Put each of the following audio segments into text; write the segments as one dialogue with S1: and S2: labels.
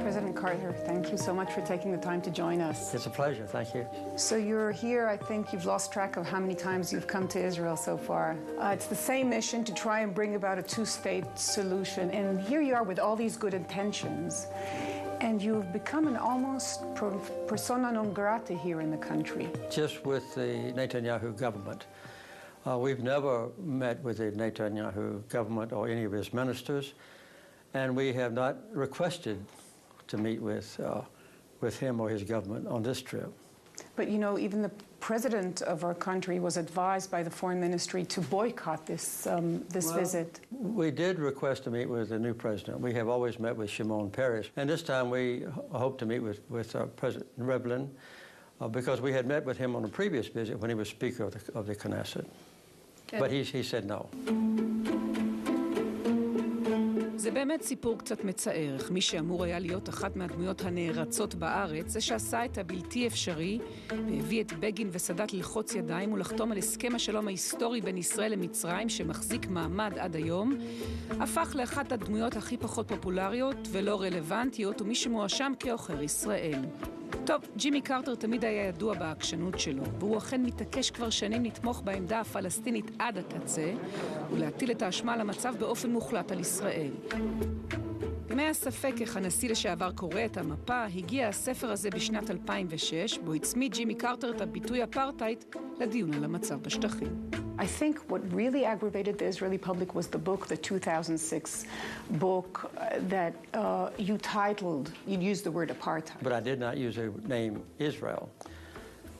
S1: President Carter, thank you so much for taking the time to join us.
S2: It's a pleasure, thank you.
S1: So you're here, I think you've lost track of how many times you've come to Israel so far. It's the same mission to try and bring about a two-state solution, and here you are with all these good intentions, and you've become an almost persona non grata here in the country.
S2: Just with the Netanyahu government. We've never met with the Netanyahu government or any of his ministers, and we have not requested to meet with him or his government on this trip.
S1: But you know, even the president of our country was advised by the foreign ministry to boycott this visit.
S2: We did request to meet with the new president. We have always met with Shimon Peres, and this time we hope to meet with President Rivlin, because we had met with him on a previous visit when he was Speaker of the Knesset. But he said no.
S3: זה באמת סיפור קצת מצער. מי שאמור היה להיות אחת מהדמויות הנערצות בארץ, זה שעשה את הבלתי אפשרי, והביא את בגין וסאדאת ללחוץ ידיים ולחתום על הסכם השלום ההיסטורי בין ישראל למצרים, שמחזיק מעמד עד היום, הפך לאחת הדמויות הכי פחות פופולריות ולא רלוונטיות, ומי שמואשם כעוכר ישראל. טוב, ג'ימי קרטר תמיד היה ידוע בעקשנות שלו, והוא אכן מתעקש כבר שנים לתמוך בעמדה הפלסטינית עד הקצה, ולהטיל את האשמה למצב באופן מוחלט על ישראל. אם היה ספק איך הנשיא לשעבר קורא את המפה, הגיע הספר הזה בשנת 2006, בו הצמיד ג'ימי קרטר את הביטוי אפרטהייד לדיון על המצב בשטחים.
S1: I think what really aggravated the Israeli public was the book, the 2006 book that you titled, you used the word apartheid.
S2: But I did not use the name Israel.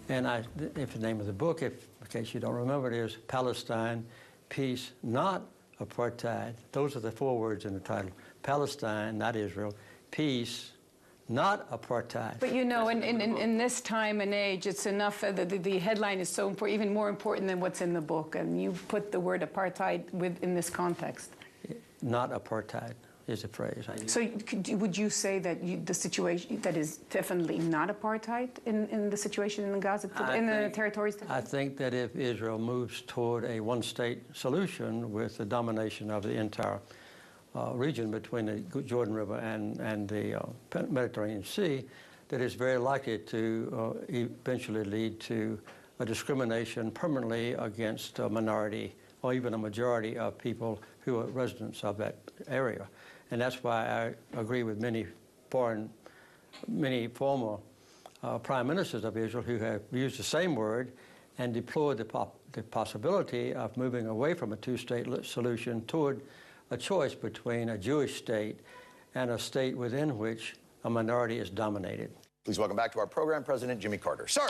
S2: And if the name of the book, in case you don't remember, it is Palestine, Peace, Not Apartheid. Those are the four words in the title. Palestine, not Israel, peace, not apartheid.
S1: But you know, in this time and age, it's enough, the headline is so important, even more important than what's in the book, and you've put the word apartheid in this context.
S2: Not apartheid is the phrase I use.
S1: So would you say that the situation, that is definitely not apartheid in the situation in Gaza, in the territories?
S2: I think that if Israel moves toward a one-state solution with the domination of the entire region between the Jordan River and the Mediterranean Sea, that is very likely to eventually lead to a discrimination permanently against a minority or even a majority of people who are residents of that area. And that's why I agree with many former prime ministers of Israel who have used the same word and deplored the possibility of moving away from a two-state solution toward a choice between a Jewish state and a state within which a minority is dominated.
S4: Please welcome back to our program, President Jimmy Carter. Sir!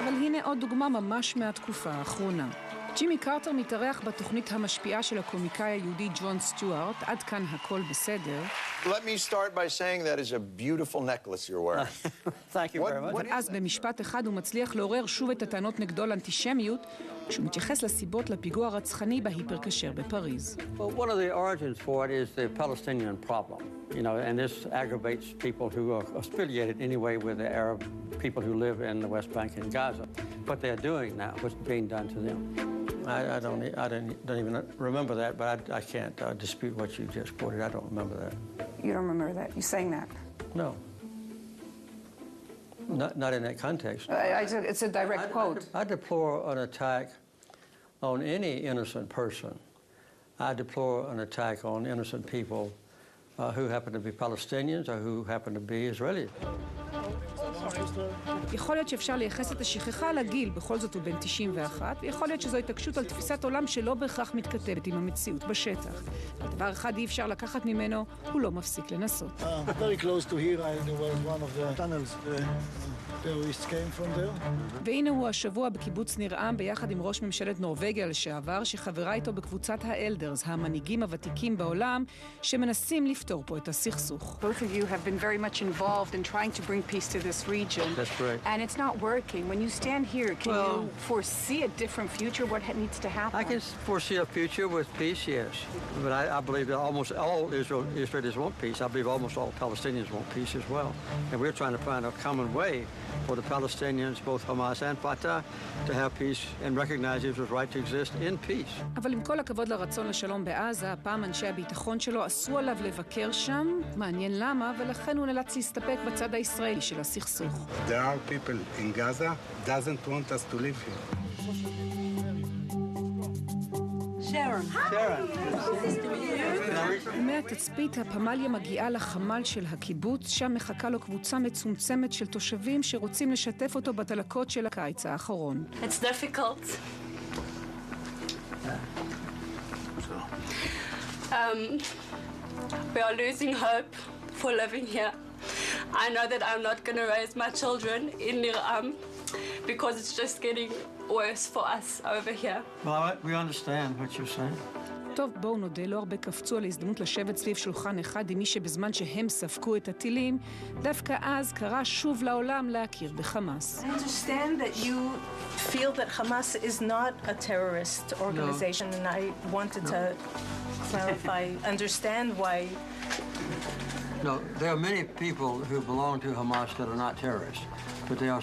S3: אבל הנה עוד דוגמה ממש מהתקופה האחרונה. ג'ימי קרטר מתארח בתוכנית המשפיעה של הקומיקאי היהודי ג'ון סטיוארט, עד כאן הכל בסדר.
S4: Let me start by saying that is a beautiful necklace you're wearing.
S2: Thank you very much.
S3: אז במשפט אחד הוא מצליח לעורר שוב את הטענות נגדו לאנטישמיות, כשהוא מתייחס לסיבות לפיגוע הרצחני בהיפר-כשר בפריז.
S2: Well, one of the origins for it is the Palestinian problem, you know, and this aggravates people who are affiliated anyway with the Arab people who live in the West Bank and Gaza. What they're doing now, what's being done to them. I don't even remember that, but I can't dispute what you just quoted. I don't remember that.
S1: You don't remember that? You saying that?
S2: No. Not in that context.
S1: It's a direct quote.
S2: I deplore an attack on any innocent person. I deplore an attack on innocent people who happen to be Palestinians or who happen to be Israelis.
S3: יכול להיות שאפשר לייחס את השכחה לגיל, בכל זאת הוא בן 91, ויכול להיות שזו התעקשות על תפיסת עולם שלא בהכרח מתכתבת עם המציאות בשטח. הדבר אחד אי אפשר לקחת ממנו, הוא לא מפסיק לנסות.
S5: Very close to here, I was one of the tunnels the terrorists came from there.
S3: והנה הוא השבוע בקיבוץ ניר-עם ביחד עם ראש ממשלת נורווגיה לשעבר, שחברה איתו בקבוצת האלדרס, המנהיגים הוותיקים בעולם, שמנסים לפתור פה את הסכסוך.
S1: Both of you have been very much involved in trying to bring peace to this region.
S2: That's correct.
S1: And it's not working. When you stand here, can you foresee a different future? What needs to happen?
S2: I can foresee a future with peace, yes. But I believe that almost all Israelis want peace. I believe almost all Palestinians want peace as well. And we're trying to find a common way for the Palestinians, both Hamas and Fatah, to have peace and recognize Israel's right to exist in peace.
S3: אבל עם כל הכבוד לרצון לשלום בעזה, הפעם אנשי הביטחון שלו אסרו עליו לבקר שם, מעניין למה, ולכן הוא נאלץ להסתפק בצד הישראלי של הסכסוך.
S6: There are people in Gaza doesn't want us to live here.
S3: מהתצפית הפמליה מגיעה לחמ"ל של הקיבוץ, שם מחכה לו קבוצה מצומצמת של תושבים שרוצים לשתף אותו בדלקות של הקיץ האחרון.
S7: It's difficult. We are losing hope for living here. I know that I'm not going to raise my children in Niram because it's just getting worse for us over here.
S2: Well, we understand what you're saying.
S3: טוב, בואו נודה, לא הרבה קפצו על ההזדמנות לשבת סביב שולחן אחד עם מי שבזמן שהם ספקו את הטילים, דווקא אז קרא שוב לעולם להכיר בחמאס.
S8: I understand that you feel that Hamas is not a terrorist organization, and I wanted to clarify, understand why.
S2: No, there are many people who belong to Hamas that are not terrorists, but there are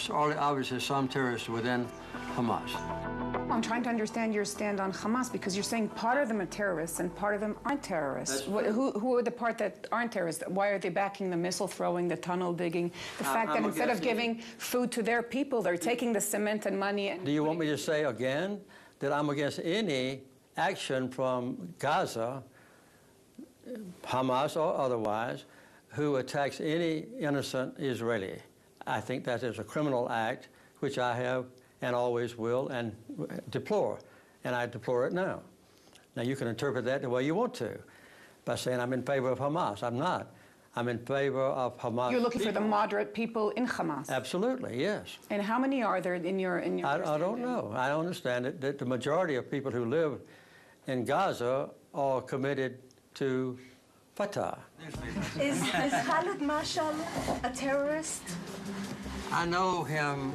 S2: obviously some terrorists within Hamas.
S1: I'm trying to understand your stand on Hamas because you're saying part of them are terrorists and part of them aren't terrorists. Who are the part that aren't terrorists? Why are they backing the missile throwing, the tunnel digging? The fact that instead of giving food to their people, they're taking the cement and money.
S2: Do you want me to say again that I'm against any action from Gaza, Hamas or otherwise, who attacks any innocent Israeli? I think that is a criminal act, which I have and always will and deplore, and I deplore it now. Now you can interpret that the way you want to, by saying I'm in favor of Hamas. I'm not. I'm in favor of Hamas.
S1: You're looking for the moderate people in Hamas.
S2: Absolutely, yes.
S1: And how many are there in your
S2: I don't know. I understand that the majority of people who live in Gaza are committed to Fatah.
S8: Is Khalid Mashal a terrorist?
S2: I know him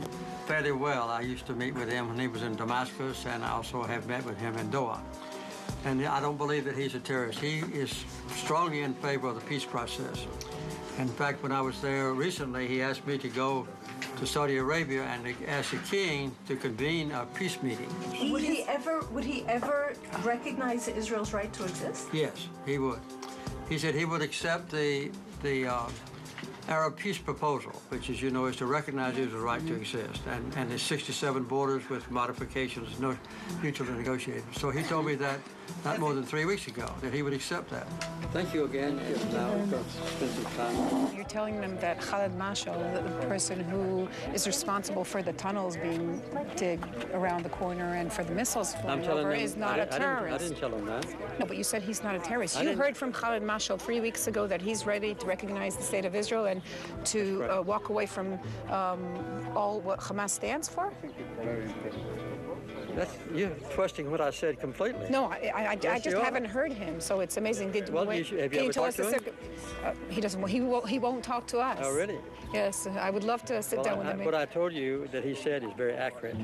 S2: fairly well. I used to meet with him when he was in Damascus, and I also have met with him in Doha. And I don't believe that he's a terrorist. He is strongly in favor of the peace process. In fact, when I was there recently, he asked me to go to Saudi Arabia and ask the king to convene a peace meeting.
S8: Would he ever recognize Israel's right to exist?
S2: Yes, he would. He said he would accept the Arab peace proposal, which, as you know, is to recognize Israel's right to exist, and the 67 borders with modifications, no mutually negotiated. So he told me that not more than 3 weeks ago, that he would accept that. Thank you again. Now spend some time.
S1: You're telling them that Khalid Mashal, the person who is responsible for the tunnels being digged around the corner and for the missiles flying over, is not a terrorist.
S2: I didn't tell him that.
S1: No, but you said he's not a terrorist. You heard from Khalid Mashal 3 weeks ago that he's ready to recognize the state of Israel and to walk away from all what Hamas stands for?
S2: You're twisting what I said completely.
S1: No, I just haven't heard him, so it's amazing.
S2: Have you ever talked to him?
S1: He doesn't. He won't talk to us.
S2: Oh, really?
S1: Yes, I would love to sit down with him.
S2: What I told you that he said is very accurate.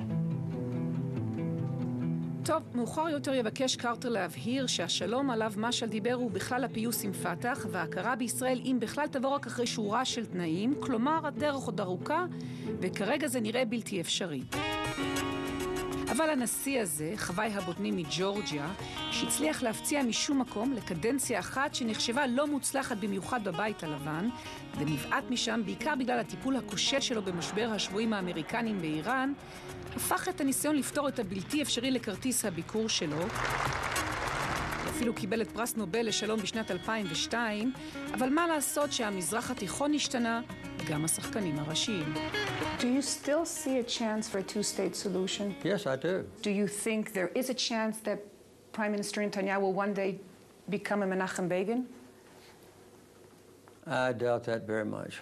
S3: טוב, מאוחר יותר יבקש קרטר להבהיר שהשלום עליו משעל דיבר הוא בכלל הפיוס עם פתח, וההכרה בישראל אם בכלל תבוא רק אחרי שורה של תנאים, כלומר הדרך עוד ארוכה, וכרגע זה נראה בלתי אפשרי. אבל הנשיא הזה, חוואי הבוטני מג'ורג'יה, שהצליח להפציע משום מקום לקדנציה אחת שנחשבה לא מוצלחת במיוחד בבית הלבן, ונבעט משם בעיקר בגלל הטיפול הכושל שלו במשבר השבויים האמריקנים באיראן, הפך את הניסיון לפתור את הבלתי אפשרי לכרטיס הביקור שלו. אפילו קיבל את פרס נובל לשלום בשנת 2002, אבל מה לעשות שהמזרח התיכון השתנה, גם השחקנים הראשיים.
S1: Do you still see a chance for a two-state solution?
S2: Yes, I do.
S1: Do you think there is a chance that Prime Minister Netanyahu will one day become a Menachem Begin?
S2: I doubt that very much.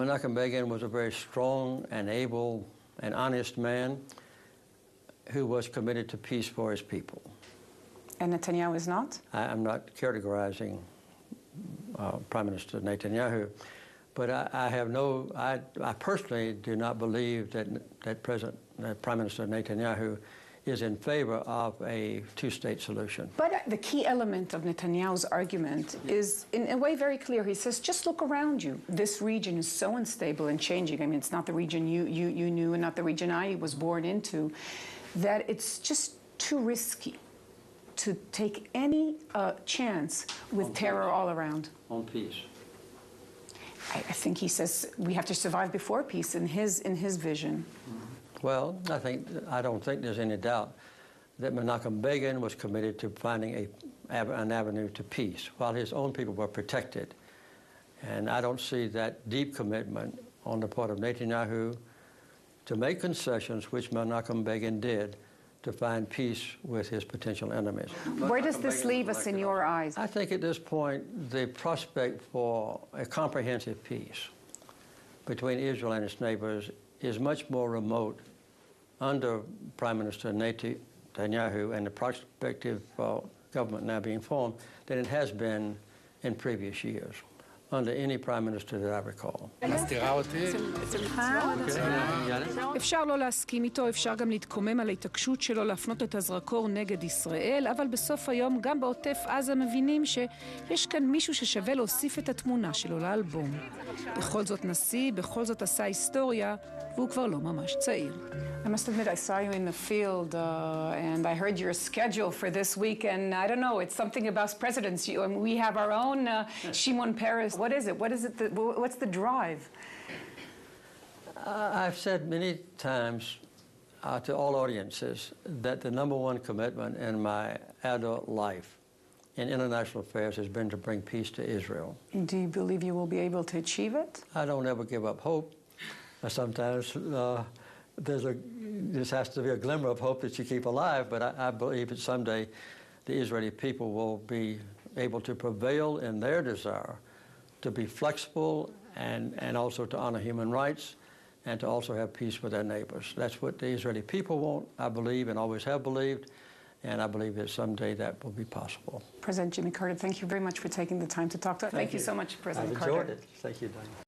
S2: Menachem Begin was a very strong and able and honest man who was committed to peace for his people.
S1: And Netanyahu is not?
S2: I'm not categorizing Prime Minister Netanyahu, but I personally do not believe that Prime Minister Netanyahu is in favor of a two-state solution.
S1: But the key element of Netanyahu's argument is, in a way, very clear. He says, just look around you. This region is so unstable and changing. I mean, it's not the region you knew and not the region I was born into, that it's just too risky to take any chance with terror all around.
S2: On peace.
S1: I think he says we have to survive before peace in his vision.
S2: Well, I don't think there's any doubt that Menachem Begin was committed to finding an avenue to peace, while his own people were protected. And I don't see that deep commitment on the part of Netanyahu to make concessions, which Menachem Begin did, to find peace with his potential enemies.
S1: Where does this leave us in your eyes?
S2: I think at this point, the prospect for a comprehensive peace between Israel and its neighbors is much more remote under Prime Minister Netanyahu and the prospective government now being formed than it has been in previous years, under any Prime Minister that I recall.
S3: אפשר לא להסכים איתו, אפשר גם להתקומם על ההתעקשות שלו להפנות את הזרקור נגד ישראל, אבל בסוף היום גם בעוטף עזה מבינים שיש כאן מישהו ששווה להוסיף את התמונה שלו לאלבום. בכל זאת נשיא, בכל זאת עשה היסטוריה, והוא כבר לא ממש צעיר.
S1: I must admit, I saw you in the field, and I heard your schedule for this week, and I don't know, it's something about presidents. We have our own Shimon Peres. What is it? What's the drive?
S2: I've said many times to all audiences that the number one commitment in my adult life in international affairs has been to bring peace to Israel.
S1: Do you believe you will be able to achieve it?
S2: I don't ever give up hope. Sometimes this has to be a glimmer of hope that you keep alive, but I believe that someday the Israeli people will be able to prevail in their desire to be flexible and also to honor human rights and to also have peace with their neighbors. That's what the Israeli people want, I believe, and always have believed, and I believe that someday that will be possible.
S1: President Jimmy Carter, thank you very much for taking the time to talk to us. Thank you so much, President Carter.
S2: I've enjoyed it. Thank you, Diane.